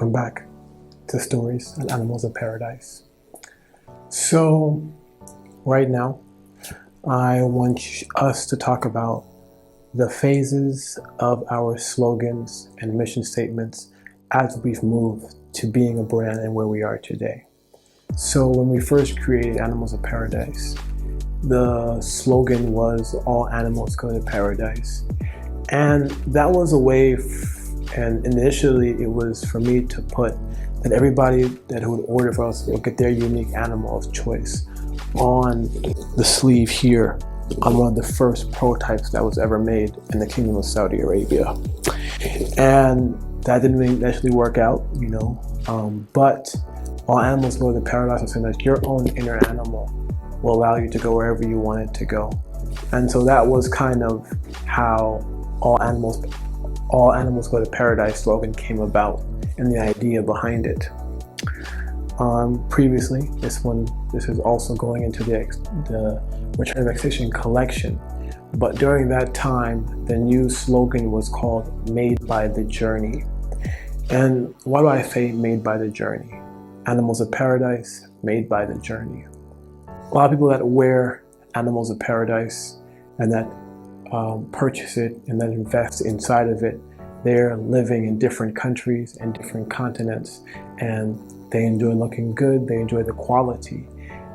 Welcome back to Stories and Animals of Paradise. So, right now, I want us to talk about the phases of our slogans and mission statements as we've moved to being a brand and where we are today. So when we first created Animals of Paradise, the slogan was "All animals go to paradise." And that was a way, and initially it was for me to put that everybody that would order for us will get their unique animal of choice on the sleeve here on one of the first prototypes that was ever made in the Kingdom of Saudi Arabia. And that didn't actually work out, but all animals go to paradise. I'm saying that your own inner animal will allow you to go wherever you want it to go. And so that was kind of how all animals go to paradise slogan came about and the idea behind it. Previously, this is also going into the Return of Extinction collection, but during that time the new slogan was called Made by the Journey. And why do I say Made by the Journey? Animals of Paradise, Made by the Journey. A lot of people that wear Animals of Paradise and that purchase it and then invest inside of it, they're living in different countries and different continents, and they enjoy looking good, they enjoy the quality,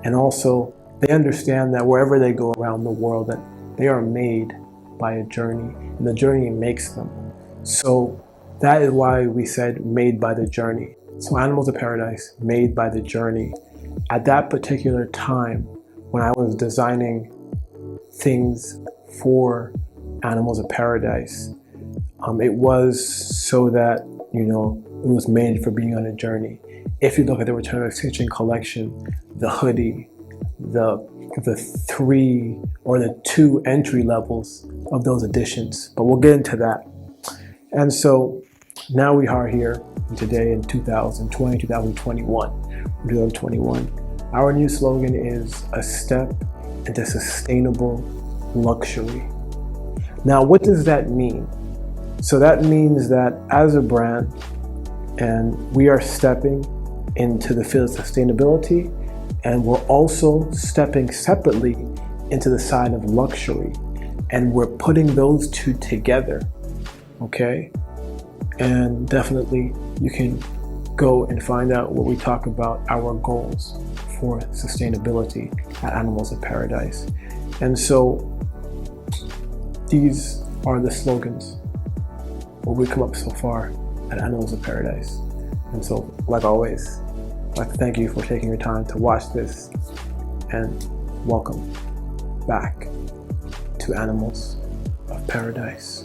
and also they understand that wherever they go around the world that they are made by a journey, and the journey makes them. So that is why we said Made by the Journey. So Animals of Paradise, Made by the Journey. At that particular time, when I was designing things for Animals of Paradise, it was so that, it was made for being on a journey. If you look at the Return of Extinction collection, the hoodie, the 3 or the 2 entry levels of those editions, but we'll get into that. And so now we are here today in 2021. Our new slogan is a step into sustainable luxury. Now, what does that mean? So that means that as a brand, and we are stepping into the field of sustainability, and we're also stepping separately into the side of luxury, and we're putting those two together, okay? And definitely you can go and find out what we talk about our goals for sustainability at Animals of Paradise. And so these are the slogans where we come up so far at Animals of Paradise. And so, like always, I'd like to thank you for taking your time to watch this, and welcome back to Animals of Paradise.